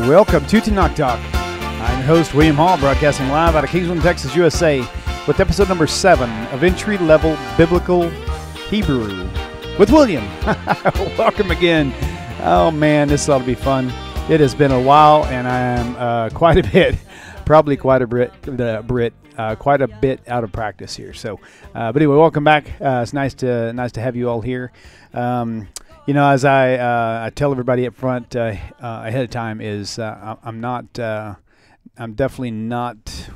Welcome to TORAH Talk. I'm your host, William Hall, broadcasting live out of Kingsland, Texas, USA, with episode number 7 of Entry-Level Biblical Hebrew with William. Welcome again. Oh, man, this ought to be fun. It has been a while, and I am quite a bit out of practice here. So, but anyway, welcome back. It's nice to have you all here. You know, as I tell everybody up front ahead of time, is I'm definitely not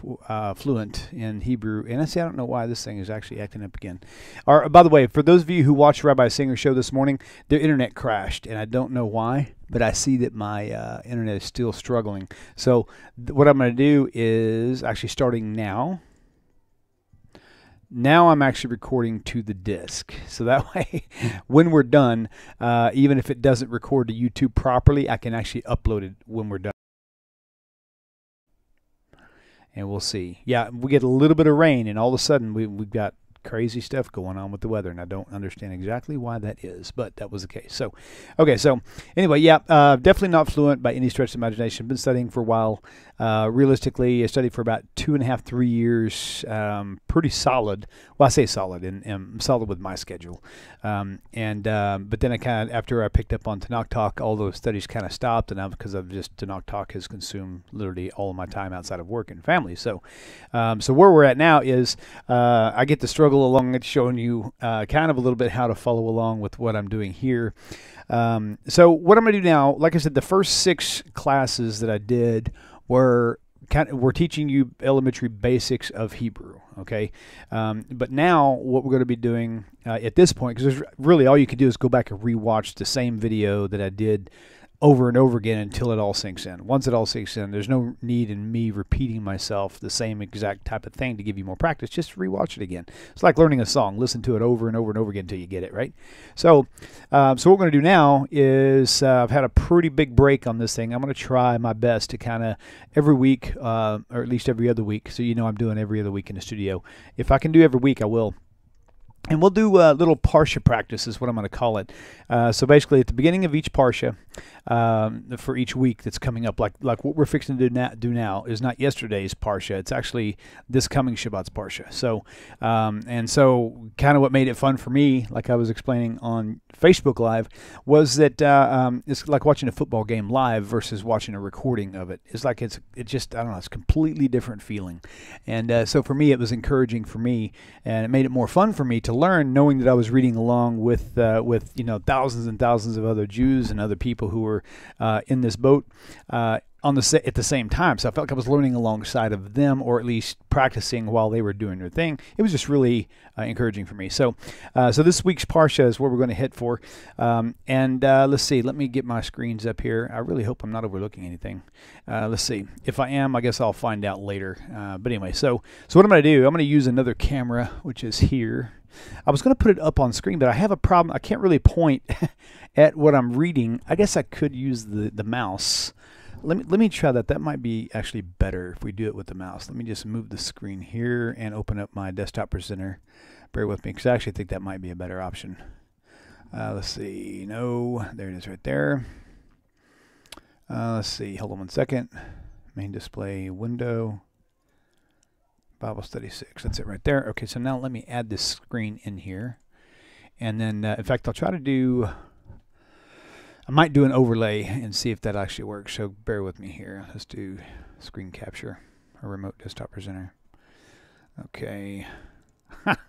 fluent in Hebrew, and I don't know why this thing is actually acting up again. By the way, for those of you who watched Rabbi Singer show this morning, their internet crashed, and I don't know why, but I see that my internet is still struggling. So what I'm going to do is actually starting now. Now I'm actually recording to the disk, so that way when we're done, even if it doesn't record to YouTube properly, I can actually upload it when we're done. And we'll see. Yeah, we get a little bit of rain, and all of a sudden we've got crazy stuff going on with the weather, and I don't understand exactly why that is, but that was the case. So, okay, so anyway, yeah, definitely not fluent by any stretch of imagination. Been studying for a while. Realistically, I studied for about 2.5, 3 years. Pretty solid. Well, I say solid, and solid with my schedule. But then I kind of, after I picked up on TORAH Talk, all those studies kind of stopped, and because TORAH Talk has consumed literally all of my time outside of work and family. So, so where we're at now is I get to struggle along it, showing you kind of a little bit how to follow along with what I'm doing here. So what I'm going to do now, like I said, the first 6 classes that I did were teaching you elementary basics of Hebrew, okay? But now what we're going to be doing at this point, because really all you can do is go back and rewatch the same video that I did over and over again until it all sinks in. Once it all sinks in, there's no need in me repeating myself the same exact type of thing to give you more practice. Just rewatch it again. It's like learning a song. Listen to it over and over and over again until you get it, right? So, so what we're going to do now is I've had a pretty big break on this thing. I'm going to try my best to kind of every week, or at least every other week, so you know I'm doing every other week in the studio. If I can do every week, I will. And we'll do little Parsha practice is what I'm going to call it. So basically at the beginning of each Parsha, for each week that's coming up, like what we're fixing to do now is not yesterday's Parsha. It's actually this coming Shabbat's Parsha. So, and so kind of what made it fun for me, like I was explaining on Facebook Live, was that it's like watching a football game live versus watching a recording of it. It's like it just, I don't know, it's a completely different feeling. And so for me, it was encouraging for me, and it made it more fun for me to learn, knowing that I was reading along with you know, thousands and thousands of other Jews and other people who were in this boat at the same time. So I felt like I was learning alongside of them, or at least practicing while they were doing their thing. It was just really encouraging for me. So so this week's Parsha is what we're going to hit for. Let's see. Let me get my screens up here. I really hope I'm not overlooking anything. Let's see. If I am, I guess I'll find out later. But anyway, so what I'm going to do, I'm going to use another camera, which is here. I was going to put it up on screen, but I have a problem. I can't really point at what I'm reading. I guess I could use the mouse. Let me try that. That might be actually better if we do it with the mouse. Let me just move the screen here and open up my desktop presenter. Bear with me, because I actually think that might be a better option. Let's see. No, there it is right there. Let's see. Hold on one second. Main display window. Bible Study 6. That's it right there. Okay, so now let me add this screen in here. And then, in fact, I'll try to do... I might do an overlay and see if that actually works. So bear with me here. Let's do screen capture, or remote desktop presenter. Okay.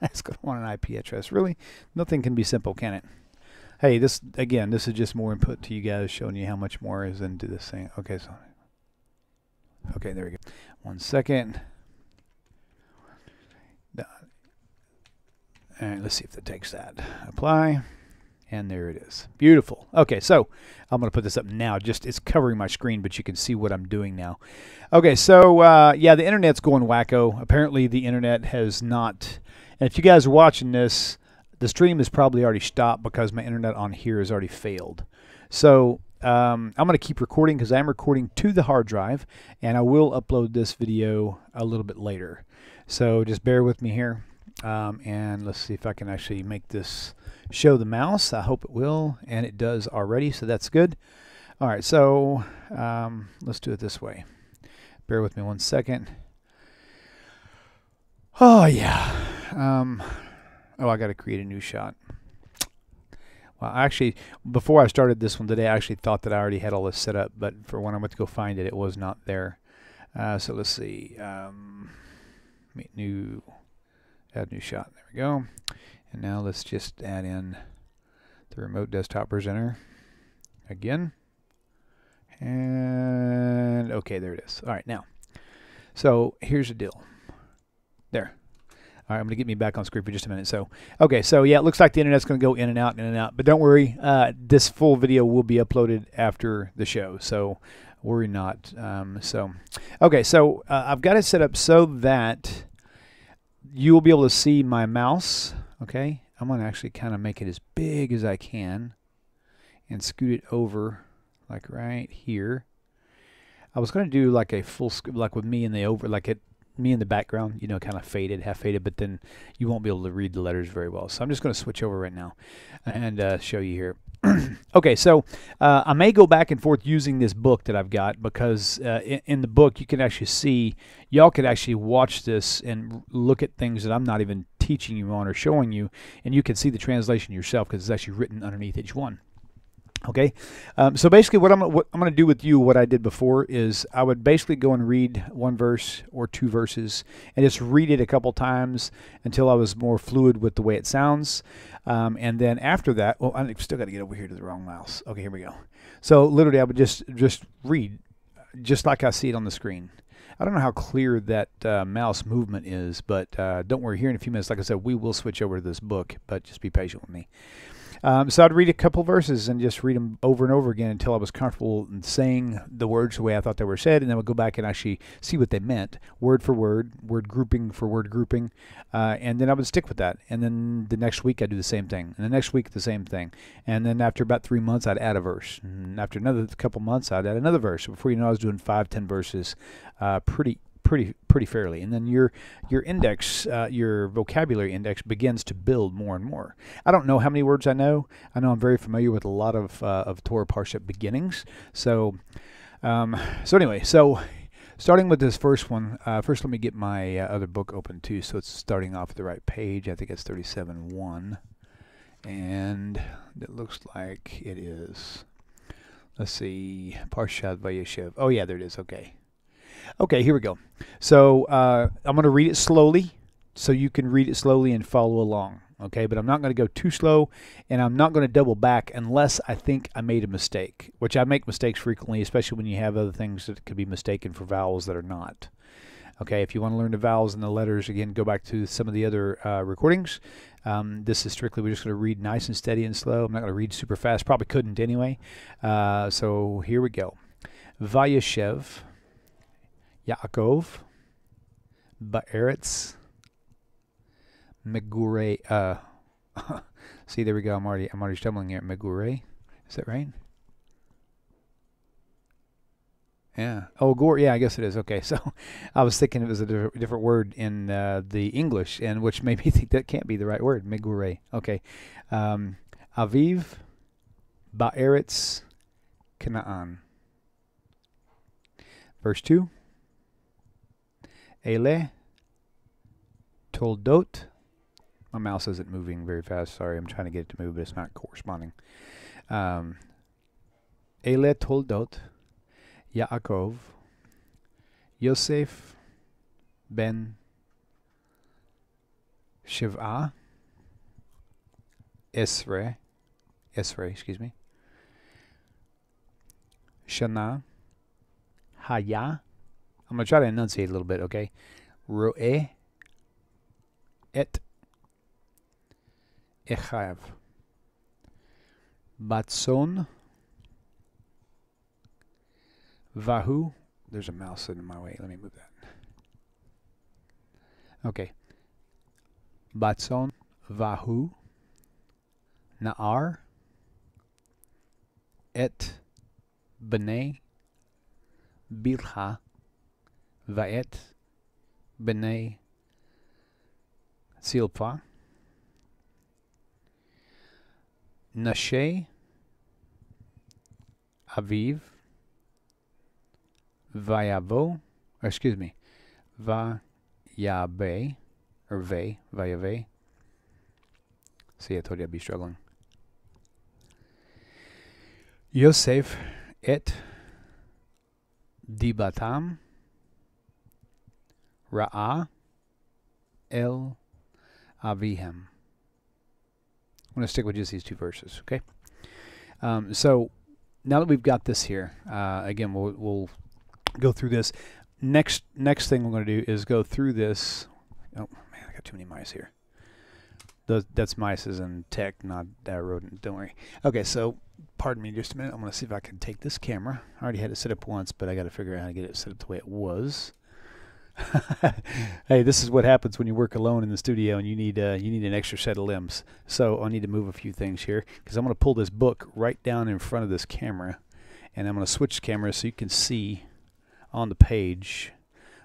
It's going to want an IP address. Really? Nothing can be simple, can it? Hey, this is just more input to you guys, showing you how much more is into this thing. Okay, so... Okay, there we go. 1 second. All right, let's see if that takes that. Apply. And there it is. Beautiful. Okay, so I'm going to put this up now. It's covering my screen, but you can see what I'm doing now. Okay, so yeah, the internet's going wacko. Apparently the internet has not... And if you guys are watching this, the stream is probably already stopped because my internet on here has already failed. So I'm going to keep recording because I'm recording to the hard drive, and I will upload this video a little bit later. So just bear with me here. And let's see if I can actually make this show the mouse. I hope it will, and it does already, so that's good. All right, so let's do it this way. Bear with me 1 second. Oh, yeah. I got to create a new shot. Well, actually, before I started this one today, I actually thought that I already had all this set up, but for when I went to go find it, it was not there. So let's see. Add new shot. There we go. And now let's just add in the remote desktop presenter again. And okay, there it is. All right, now. So here's the deal. There. All right, I'm going to get me back on screen for just a minute. So, okay, so yeah, it looks like the internet's going to go in and out. But don't worry, this full video will be uploaded after the show. So worry not. Okay, so I've got it set up so that you will be able to see my mouse. Okay, I'm going to actually kind of make it as big as I can and scoot it over like right here. I was going to do like a full, like with me in the me in the background, you know, kind of faded, half faded, but then you won't be able to read the letters very well. So I'm just going to switch over right now and show you here. Okay, so I may go back and forth using this book that I've got because in the book you can actually see, y'all could actually watch this and look at things that I'm not even teaching you on or showing you, and you can see the translation yourself because it's actually written underneath each one. Okay, so basically what I'm going to do with you, what I did before, is I would basically go and read one verse or two verses and just read it a couple times until I was more fluid with the way it sounds. And then after that, well, I still got to get over here to the wrong mouse. Okay, here we go. So literally I would just read just like I see it on the screen. I don't know how clear that mouse movement is, but don't worry, here in a few minutes, like I said, we will switch over to this book, but just be patient with me. So I'd read a couple verses and just read them over and over again until I was comfortable in saying the words the way I thought they were said, and then I would go back and actually see what they meant, word for word grouping for word grouping, and then I would stick with that. And then the next week I'd do the same thing, and the next week the same thing. And then after about 3 months I'd add a verse, and after another couple months I'd add another verse. Before you know, I was doing 5, 10 verses pretty fairly, and then your index, your vocabulary index begins to build more and more. I don't know how many words I know. I know I'm very familiar with a lot of Torah Parsha beginnings. So anyway, so starting with this first one, first let me get my other book open too, so it's starting off at the right page. I think it's 37:1, and it looks like it is. Let's see, Parshat Vayeshev. Oh yeah, there it is. Okay. Okay, here we go. So I'm going to read it slowly so you can read it slowly and follow along. Okay, but I'm not going to go too slow, and I'm not going to double back unless I think I made a mistake, which I make mistakes frequently, especially when you have other things that could be mistaken for vowels that are not. Okay, if you want to learn the vowels and the letters, again, go back to some of the other recordings. This is strictly, we're just going to read nice and steady and slow. I'm not going to read super fast. Probably couldn't anyway. So here we go. Vayeshev Yaakov Ba'eretz Megurei. See, there we go. I'm already stumbling here. Megurei. Is that right? Yeah. Oh, gore. Yeah, I guess it is. Okay. So I was thinking it was a different word in the English, and which made me think that can't be the right word. Megurei. Okay. Aviv Ba'eretz Canaan. Verse 2. Ele Toldot. My mouse isn't moving very fast. Sorry, I'm trying to get it to move, but it's not corresponding. Ele Toldot Yaakov Yosef ben Shiv'ah Esrei, excuse me. Shana Haya. I'm going to try to enunciate a little bit, okay? Ro'eh et Echav Batson Vahu. There's a mouse in my way. Let me move that. Okay. Batson Vahu Na'ar et B'nai Bilha Va'et B'nai Silpa Nashe Aviv, Vayavo, or excuse me, Vayabe, or Vayave. See, I told you I'd be struggling. Yosef et Dibatam Ra'a El Avihem. I'm going to stick with just these two verses, okay? So now that we've got this here, again, we'll go through this. Next thing we're going to do is go through this. Oh, man, I got too many mice here. That's mice as in tech, not rodent. Don't worry. Okay, so pardon me just a minute. I'm going to see if I can take this camera. I already had it set up once, but I got to figure out how to get it set up the way it was. Hey, this is what happens when you work alone in the studio and you need an extra set of limbs. So I need to move a few things here because I'm going to pull this book right down in front of this camera, and I'm going to switch cameras so you can see on the page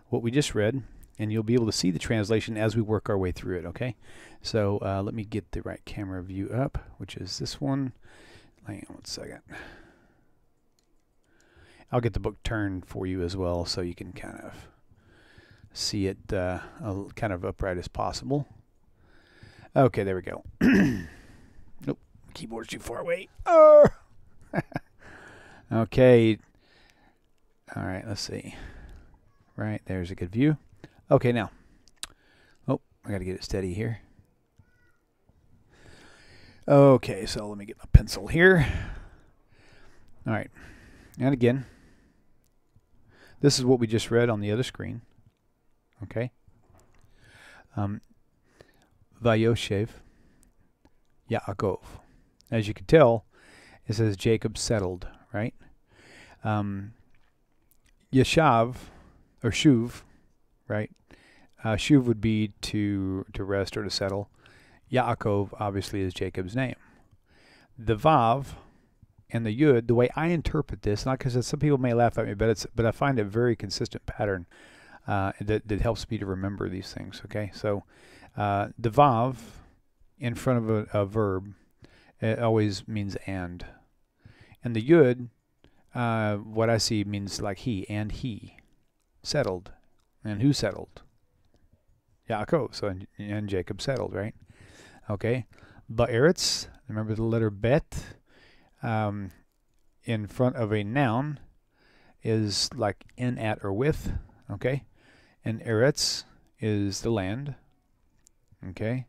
what we just read, and you'll be able to see the translation as we work our way through it. Okay, so let me get the right camera view up, which is this one. Hang on one second. I'll get the book turned for you as well so you can kind of see it kind of upright as possible. Okay, there we go. Nope, keyboard's too far away. Oh! Okay. All right, let's see. Right, there's a good view. Okay, now. Oh, I got to get it steady here. Okay, so let me get my pencil here. All right, and again, this is what we just read on the other screen. Okay. Vayoshev Yaakov. As you can tell, it says Jacob settled, right? Yeshav, or Shuv, right? Shuv would be to rest or to settle. Yaakov obviously is Jacob's name. The Vav and the Yud, the way I interpret this, not because some people may laugh at me, but I find a very consistent pattern that helps me to remember these things. Okay, so the Vav in front of a verb, it always means and the Yud, what I see means like he, and he settled. And who settled? Yaakov. So and Jacob settled, right? Okay. Ba'eretz, remember the letter bet in front of a noun is like in, at, or with. Okay. And eretz is the land. Okay.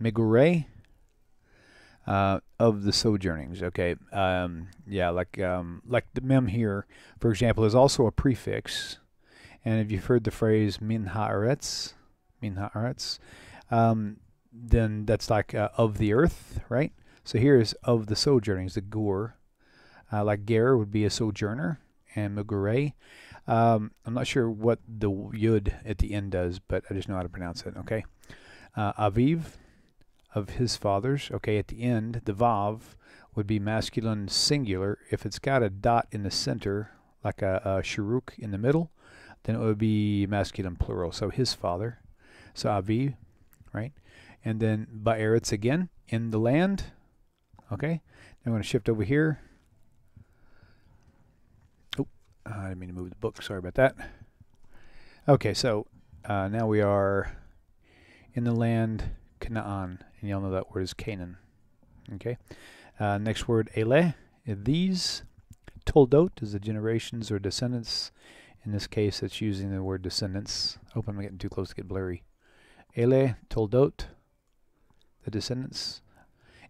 Migurei, of the sojournings. Okay. Yeah, like the mem here, for example, is also a prefix. And if you've heard the phrase min haaretz, then that's like of the earth, right? So here is of the sojournings, the gur. Like ger would be a sojourner, and migurei. I'm not sure what the yud at the end does, but I just know how to pronounce it. Okay. Aviv, of his fathers. Okay, at the end, the vav would be masculine singular. If it's got a dot in the center, like a shuruk in the middle, then it would be masculine plural. So his father. So Aviv, right? And then Ba'eretz again, in the land. Okay, I'm going to shift over here. Oh, I didn't mean to move the book. Sorry about that. Okay, so now we are in the land Canaan, and y'all know that word is Canaan. Okay, next word, Ele, these. Toldot is the generations or descendants. In this case, it's using the word descendants. Hope I'm getting too close to get blurry. Ele, Toldot, the descendants.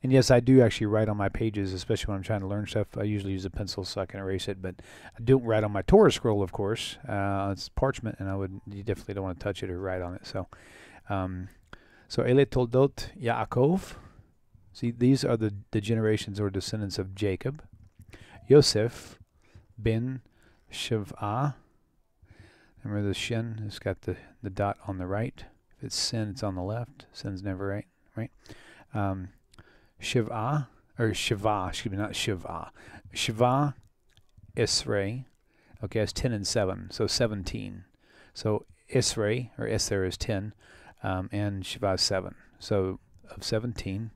And yes, I do actually write on my pages, especially when I'm trying to learn stuff. I usually use a pencil so I can erase it, but I don't write on my Torah scroll, of course. It's parchment, and you definitely don't want to touch it or write on it. So, Ele Toldot Yaakov. See, these are the generations or descendants of Jacob. Yosef ben Shiv'ah. Remember the shin? It's got the dot on the right. If it's sin, it's on the left. Sin's never right? Shiv'ah, or Shiva, excuse me, not Shiv'ah. Shiva Isrei. Okay, that's 10 and 7, so 17. So Isrei, or Isser is 10, and Shiva is 7. So of 17.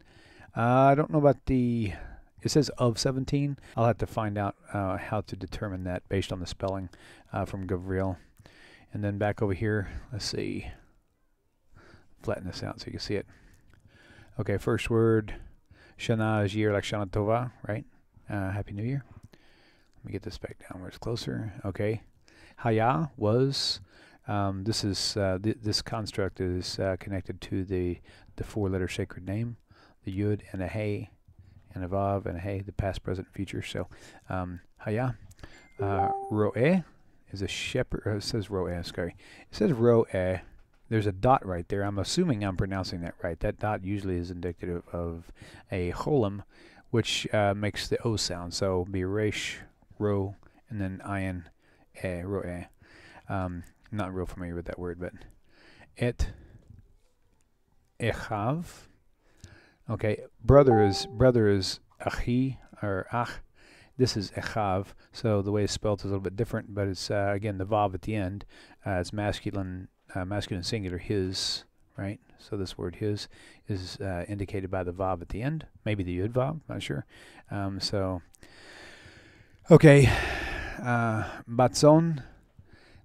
I don't know about the It says of 17. I'll have to find out how to determine that based on the spelling from Gavriel. And then back over here, let's see. Flatten this out so you can see it. Okay, first word. Shana is year, like Shana Tova, right? Happy New Year. Let me get this back down where it's closer. Okay. Haya was. This construct is connected to the four-letter sacred name, the Yud and a Hey, and a Vav and a Hey, the past, present, future. So, Haya. Ro'eh is a shepherd. It says Ro'eh, sorry. It says Ro'eh. There's a dot right there. I'm assuming I'm pronouncing that right. That dot usually is indicative of a cholim, which makes the O sound. So be resh, ro, and then ayin, ro'eh. Not real familiar with that word, but et echav. Okay, brother is achi or ach. This is echav. So the way it's spelled is a little bit different, but it's again the vav at the end. It's masculine singular, his, right? So this word his is indicated by the vav at the end, maybe the yud vav, not sure. Okay, batzon,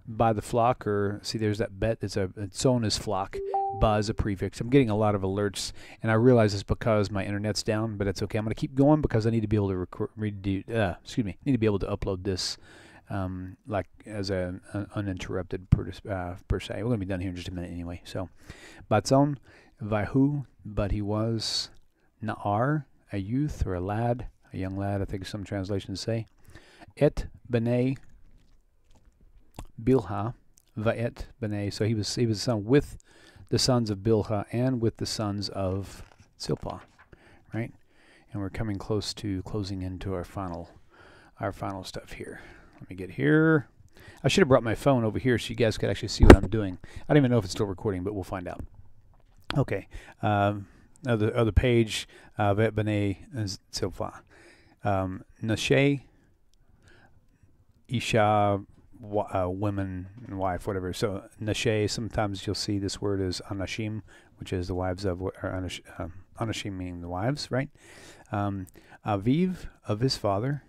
by the flock, or see there's that bet, tzon is flock, ba is a prefix. I'm getting a lot of alerts, and I realize it's because my internet's down, but it's okay. I'm going to keep going because I need to be able to need to be able to upload this like as an uninterrupted per se. We're going to be done here in just a minute anyway. So, batzon, vahu, but he was, na'ar, a youth or a lad, a young lad, I think some translations say. Et b'nei Bilha, va'et b'nei. So he was a son with the sons of Bilha and with the sons of Zilpah, right? And we're coming close to closing into our final stuff here. Let me get here. I should have brought my phone over here so you guys could actually see what I'm doing. I don't even know if it's still recording, but we'll find out. Okay. Other page. Va'et b'nei Zilpah. Nashe, Isha, women and wife, whatever. So nashe, sometimes you'll see this word is anashim, which is the wives of, or anashim meaning the wives, right? Aviv, of his father.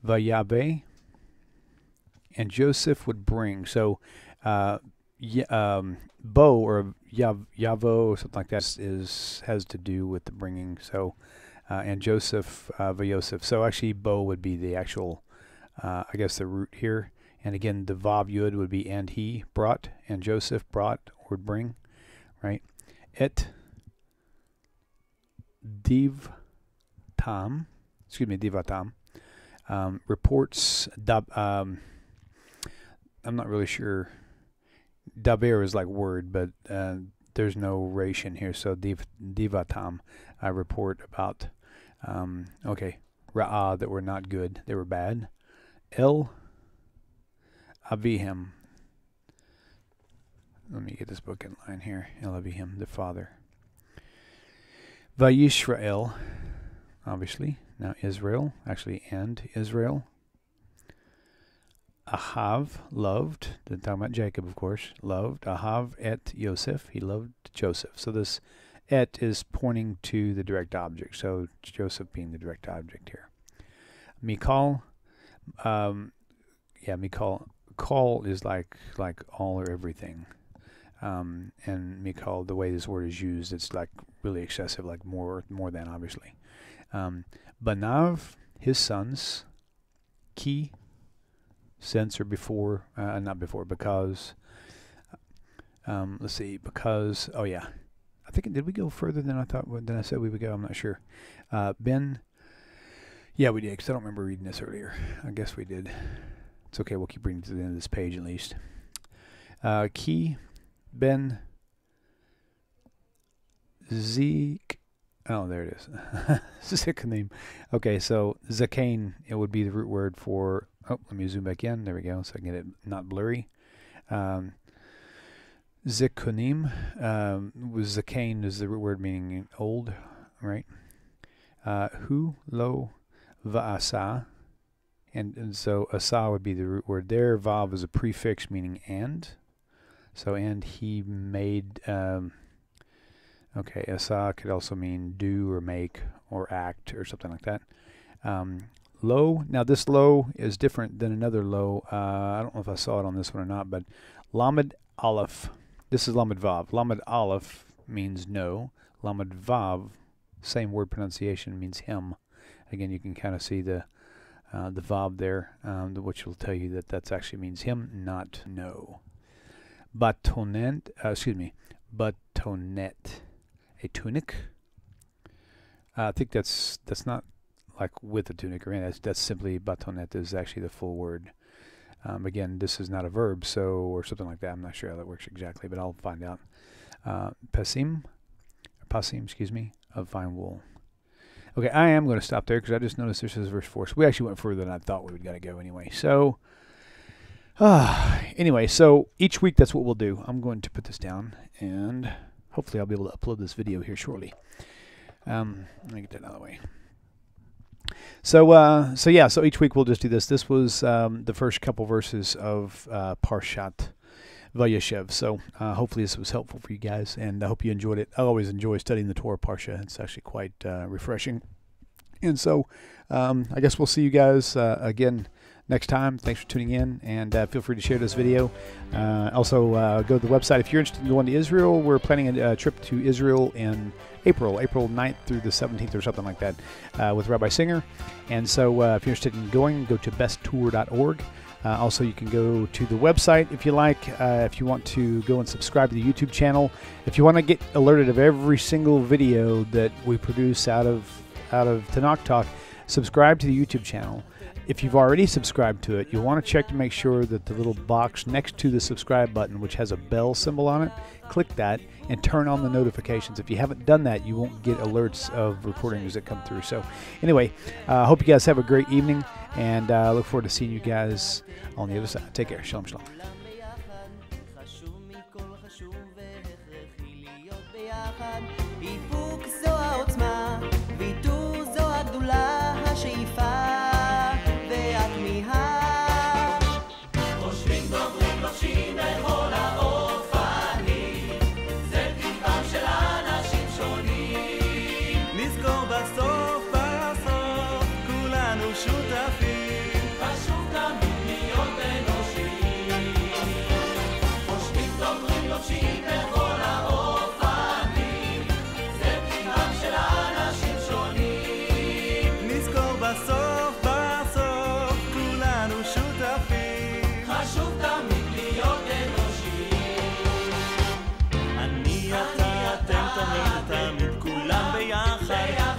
Vayabe, and Joseph would bring. So bo or yavo or something like that has to do with the bringing. So and Joseph, Vayosef. So actually bo would be the actual I guess the root here, and again the vav yud would be and he brought, and Joseph brought or would bring, right? Et divatam, reports. I'm not really sure. Daber is like word, but there's no ration here, so divatam, report about. Okay, ra'ah, that were not good, they were bad. El Avihim. Let me get this book in line here. El Avihim, the father. Vayishrael, obviously. Now Israel, actually, and Israel. Ahav, loved. They're talking about Jacob, of course. Loved. Ahav et Yosef. He loved Joseph. So this et is pointing to the direct object. So Joseph being the direct object here. Mikal. Mikal. Call is like all or everything. And Mikal, the way this word is used, it's like really excessive, like more than, obviously. Banav, his sons. Ki, since or before, not before, because. Let's see, because, oh yeah. I think, did we go further than I said we would go? I'm not sure. Ben. Yeah, we did, because I don't remember reading this earlier. I guess we did. It's okay, we'll keep reading to the end of this page at least. Ki, Ben, Zeke. Oh, there it is. Zikanim. Okay, so Zakain, it would be the root word for, oh, let me zoom back in. There we go, so I can get it not blurry. Zikunim, Zakain is the root word meaning old, right? Hu, lo, va'asa, and so asa would be the root word there. Vav is a prefix meaning and. So and he made. Okay, asa could also mean do or make or act or something like that. Lo, now this lo is different than another lo. I don't know if I saw it on this one or not, but Lamed Aleph. This is Lamed Vav. Lamed Aleph means no. Lamed Vav, same word pronunciation, means him. Again, you can kind of see the Vav there, which will tell you that that actually means him, not no. Batonet, batonet, a tunic. I think that's not like with a tunic or in. That's simply batonet is actually the full word. Again, this is not a verb, or something like that. I'm not sure how that works exactly, but I'll find out. Pasim, of fine wool. Okay, I am going to stop there because I just noticed this is verse 4. So we actually went further than I thought we would gotta go anyway. So, anyway, so each week that's what we'll do. I'm going to put this down, and hopefully I'll be able to upload this video here shortly. Let me get that out of the way. So each week we'll just do this. This was the first couple verses of Parshat Vayeshev. So hopefully this was helpful for you guys, and I hope you enjoyed it. I always enjoy studying the Torah Parsha. It's actually quite refreshing. And so I guess we'll see you guys again next time. Thanks for tuning in, and feel free to share this video. Also, go to the website. If you're interested in going to Israel, we're planning a trip to Israel in April 9th through the 17th or something like that with Rabbi Singer. And so if you're interested in going, go to besttour.org. Also, you can go to the website if you like. If you want to go and subscribe to the YouTube channel. If you want to get alerted of every single video that we produce out of Tanakh Talk, subscribe to the YouTube channel. If you've already subscribed to it, you'll want to check to make sure that the little box next to the subscribe button, which has a bell symbol on it, click that and turn on the notifications. If you haven't done that, you won't get alerts of recordings that come through. So anyway, I hope you guys have a great evening, and I look forward to seeing you guys on the other side. Take care. Shalom, shalom.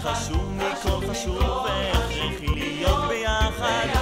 חשוב מכל חשוב והכרחי להיות ביחד